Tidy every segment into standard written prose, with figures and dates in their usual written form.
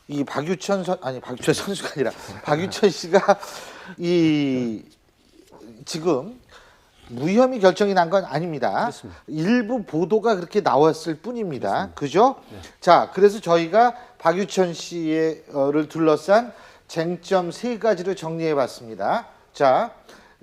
이 박유천 선수가 아니라 박유천 씨가 이 지금 무혐의 결정이 난 건 아닙니다. 그렇습니다. 일부 보도가 그렇게 나왔을 뿐입니다. 그렇습니다. 그죠? 네. 자, 그래서 저희가 박유천 씨를 둘러싼 쟁점 세 가지를 정리해 봤습니다. 자,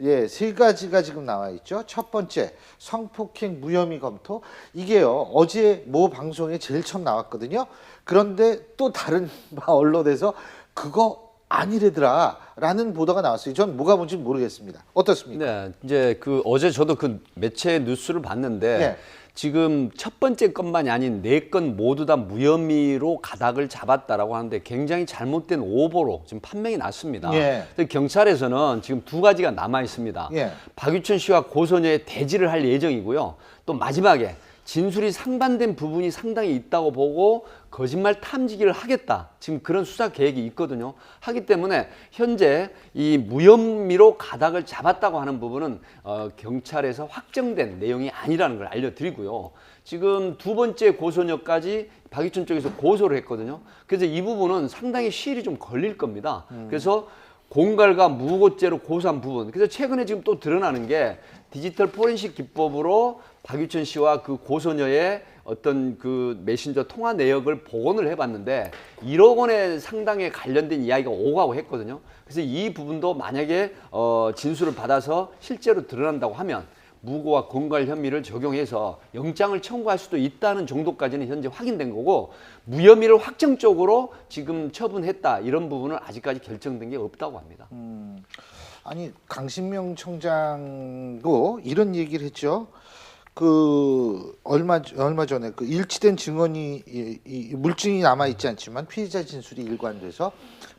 예, 세 가지가 지금 나와 있죠. 첫 번째, 성폭행 무혐의 검토. 이게요, 어제 모 방송에 제일 처음 나왔거든요. 그런데 또 다른 언론에서 그거 아니래더라라는 보도가 나왔어요. 전 뭐가 뭔지 모르겠습니다. 어떻습니까? 네, 이제 그 어제 저도 그 매체 뉴스를 봤는데 네. 지금 첫 번째 건만이 아닌 네 건 모두 다 무혐의로 가닥을 잡았다라고 하는데 굉장히 잘못된 오보로 지금 판명이 났습니다. 예. 그래서 경찰에서는 지금 두 가지가 남아 있습니다. 예. 박유천 씨와 고소녀의 대지를 할 예정이고요. 또 마지막에 진술이 상반된 부분이 상당히 있다고 보고 거짓말 탐지기를 하겠다. 지금 그런 수사 계획이 있거든요. 하기 때문에 현재 이 무혐의로 가닥을 잡았다고 하는 부분은 경찰에서 확정된 내용이 아니라는 걸 알려드리고요. 지금 두 번째 고소녀까지 박유천 쪽에서 고소를 했거든요. 그래서 이 부분은 상당히 시일이 좀 걸릴 겁니다. 그래서 공갈과 무고죄로 고소한 부분. 그래서 최근에 지금 또 드러나는 게 디지털 포렌식 기법으로 박유천 씨와 그 고소녀의 어떤 그 메신저 통화 내역을 복원을 해봤는데 1억 원의 상당에 관련된 이야기가 오가고 했거든요. 그래서 이 부분도 만약에 진술을 받아서 실제로 드러난다고 하면 무고와 공갈 혐의를 적용해서 영장을 청구할 수도 있다는 정도까지는 현재 확인된 거고 무혐의를 확정적으로 지금 처분했다 이런 부분은 아직까지 결정된 게 없다고 합니다. 아니 강신명 청장도 이런 얘기를 했죠. 그 얼마 전에 그 일치된 증언이 이 물증이 남아 있지 않지만 피의자 진술이 일관돼서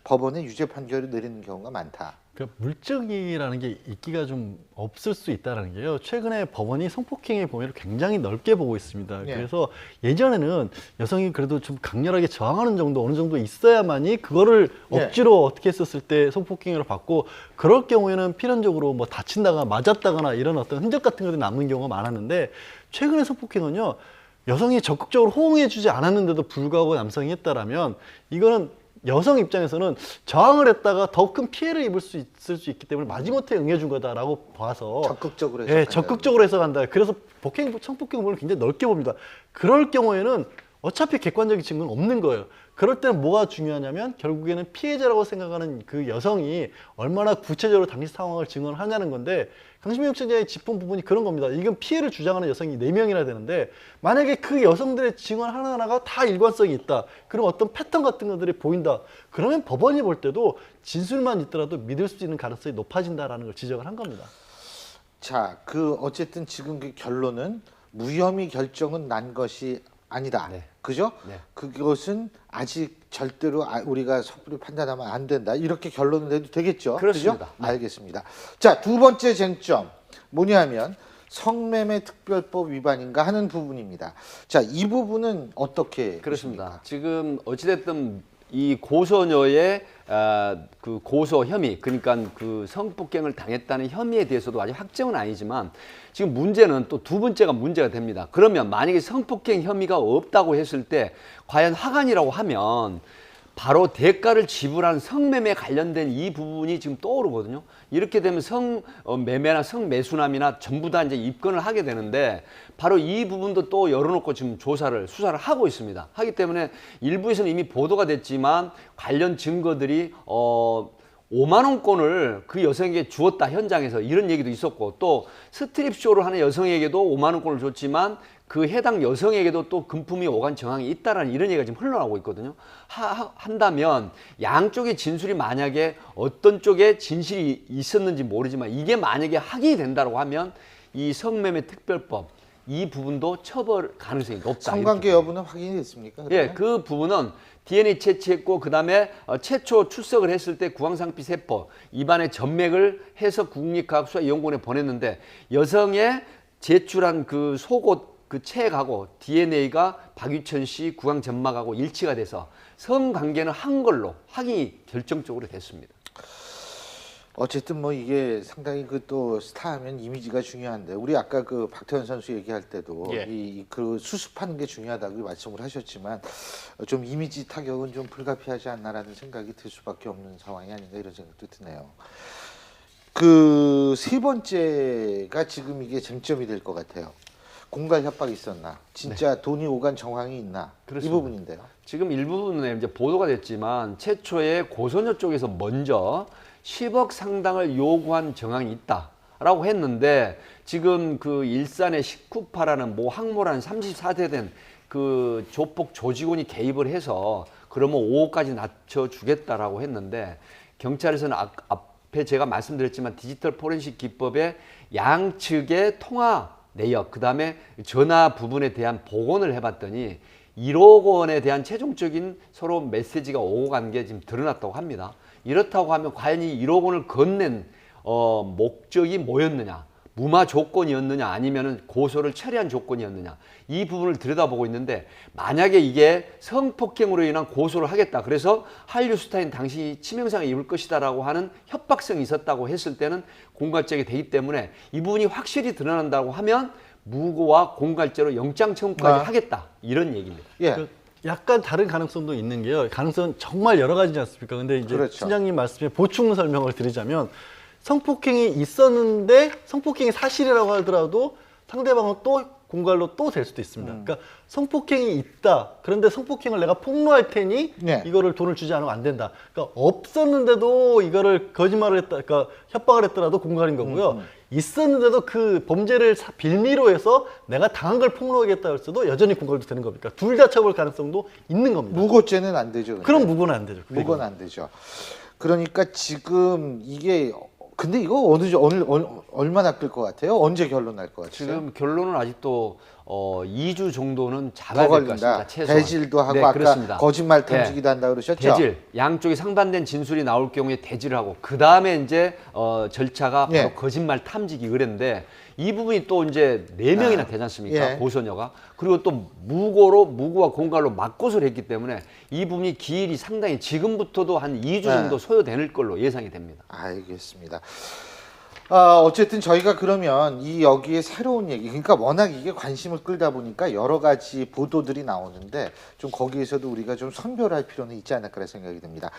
법원에 유죄 판결을 내리는 경우가 많다. 그러니까 물증이라는 게 있기가 좀 없을 수 있다는 게요. 최근에 법원이 성폭행의 범위를 굉장히 넓게 보고 있습니다. 예. 그래서 예전에는 여성이 그래도 좀 강렬하게 저항하는 정도 어느 정도 있어야만이 그거를 예. 억지로 어떻게 했었을 때 성폭행을 받고 그럴 경우에는 필연적으로 뭐 다친다거나 맞았다거나 이런 어떤 흔적 같은 것들이 남는 경우가 많았는데 최근의 성폭행은요. 여성이 적극적으로 호응해주지 않았는데도 불구하고 남성이 했다라면 이거는 여성 입장에서는 저항을 했다가 더 큰 피해를 입을 수 있을 수 있기 때문에 마지못해 응해준 거다라고 봐서 적극적으로 예, 적극적으로 해석한다. 그래서 성폭행 부분을 굉장히 넓게 봅니다. 그럴 경우에는 어차피 객관적인 증거는 없는 거예요. 그럴 때는 뭐가 중요하냐면 결국에는 피해자라고 생각하는 그 여성이 얼마나 구체적으로 당시 상황을 증언하냐는 건데 강신명 청장이 짚은 부분이 그런 겁니다. 이건 피해를 주장하는 여성이 4명이나 되는데 만약에 그 여성들의 증언 하나하나가 다 일관성이 있다. 그럼 어떤 패턴 같은 것들이 보인다. 그러면 법원이 볼 때도 진술만 있더라도 믿을 수 있는 가능성이 높아진다라는 걸 지적을 한 겁니다. 자, 그 어쨌든 지금 그 결론은 무혐의 결정은 난 것이 아니다. 네. 그죠? 네. 그것은 아직 절대로 우리가 섣부리 판단하면 안 된다. 이렇게 결론을 내도 되겠죠? 그렇습니다. 그죠? 네. 알겠습니다. 자, 두 번째 쟁점 뭐냐면 성매매 특별법 위반인가 하는 부분입니다. 자, 이 부분은 어떻게 그렇습니다. 보십니까? 지금 어찌됐든 이 고소녀의 그 고소 혐의, 그러니까 그 성폭행을 당했다는 혐의에 대해서도 아직 확정은 아니지만 지금 문제는 또 두 번째가 문제가 됩니다. 그러면 만약에 성폭행 혐의가 없다고 했을 때 과연 하간이라고 하면 바로 대가를 지불한 성매매 관련된 이 부분이 지금 떠오르거든요. 이렇게 되면 성매매나 성매수남이나 전부 다 이제 입건을 하게 되는데 바로 이 부분도 또 열어놓고 지금 수사를 하고 있습니다. 하기 때문에 일부에서는 이미 보도가 됐지만 관련 증거들이 5만 원권을 그 여성에게 주었다 현장에서 이런 얘기도 있었고 또 스트립쇼를 하는 여성에게도 5만 원권을 줬지만 그 해당 여성에게도 또 금품이 오간 정황이 있다라는 이런 얘기가 지금 흘러나오고 있거든요. 한다면 양쪽의 진술이 만약에 어떤 쪽에 진실이 있었는지 모르지만 이게 만약에 확인이 된다고 하면 이 성매매 특별법 이 부분도 처벌 가능성이 높다. 성관계 여부는 확인이 됐습니까? 예, 그 부분은 DNA 채취했고 그다음에 최초 출석을 했을 때 구황상피 세포 입안에 점맥을 해서 국립과학수사연구원에 보냈는데 여성의 제출한 그 속옷 그 체액하고 DNA가 박유천 씨 구강 점막하고 일치가 돼서 성관계는 한 걸로 확인이 결정적으로 됐습니다. 어쨌든 뭐 이게 상당히 그 또 스타하면 이미지가 중요한데 우리 아까 그 박태환 선수 얘기할 때도 예. 이 그 수습하는 게 중요하다고 말씀을 하셨지만 좀 이미지 타격은 좀 불가피하지 않나라는 생각이 들 수밖에 없는 상황이 아닌가 이런 생각도 드네요. 그 세 번째가 지금 이게 쟁점이 될 것 같아요. 공갈 협박이 있었나? 진짜 돈이 오간 정황이 있나? 이 그렇습니다. 부분인데요. 지금 일부분에 이제 보도가 됐지만 최초에 고소녀 쪽에서 먼저 10억 상당을 요구한 정황이 있다라고 했는데 지금 그 일산의 식쿠파라는 모 항모라는 34세 된 그 조폭 조직원이 개입을 해서 그러면 5억까지 낮춰주겠다라고 했는데 경찰에서는 앞에 제가 말씀드렸지만 디지털 포렌식 기법의 양측의 통화 내역, 그 다음에 전화 부분에 대한 복원을 해봤더니 1억 원에 대한 최종적인 서로 메시지가 오고 간 게 지금 드러났다고 합니다. 이렇다고 하면 과연 이 1억 원을 건넨 목적이 뭐였느냐? 무마 조건이었느냐 아니면 고소를 처리한 조건이었느냐 이 부분을 들여다보고 있는데 만약에 이게 성폭행으로 인한 고소를 하겠다 그래서 한류 스타인 당신이 치명상을 입을 것이다라고 하는 협박성이 있었다고 했을 때는 공갈죄가 되기 때문에 이 부분이 확실히 드러난다고 하면 무고와 공갈죄로 영장 청구까지 하겠다 이런 얘기입니다. 예. 그 약간 다른 가능성도 있는 게요. 가능성은 정말 여러 가지지 않습니까? 근데 이제 그렇죠. 팀장님 말씀에 보충 설명을 드리자면 성폭행이 있었는데 성폭행이 사실이라고 하더라도 상대방은 또 공갈로 또 될 수도 있습니다. 그러니까 성폭행이 있다. 그런데 성폭행을 내가 폭로할 테니 네. 이거를 돈을 주지 않으면 안 된다. 그러니까 없었는데도 이거를 거짓말을 했다. 그러니까 협박을 했더라도 공갈인 거고요. 있었는데도 그 범죄를 빌미로 해서 내가 당한 걸 폭로하겠다 했어도 여전히 공갈도 되는 겁니까? 둘 다 처벌 가능성도 있는 겁니다. 무고죄는 안 되죠. 근데. 그럼 무고는 안 되죠. 그게. 무고는 안 되죠. 그러니까 지금 이게 근데 이거 얼마나 끌 것 같아요? 언제 결론 날 것 같아요? 지금 결론은 아직도 2주 정도는 더 잡아야 될 것 걸린다. 같습니다. 최소한. 대질도 하고 네, 아까 그렇습니다. 거짓말 탐지기도 한다 그러셨죠? 대질 양쪽이 상반된 진술이 나올 경우에 대질을 하고 그 다음에 이제 절차가 바로 예. 거짓말 탐지기 의뢰인데 이 부분이 또 이제 4명이나 되지 않습니까? 예. 고소녀가 그리고 또 무고와 공갈로 맞고소를 했기 때문에 이 부분이 기일이 상당히 지금부터도 한 2주 정도 소요될 걸로 예상이 됩니다. 알겠습니다. 어쨌든 저희가 그러면 이 여기에 새로운 얘기, 그러니까 워낙 이게 관심을 끌다 보니까 여러 가지 보도들이 나오는데 좀 거기에서도 우리가 좀 선별할 필요는 있지 않을까 생각이 듭니다.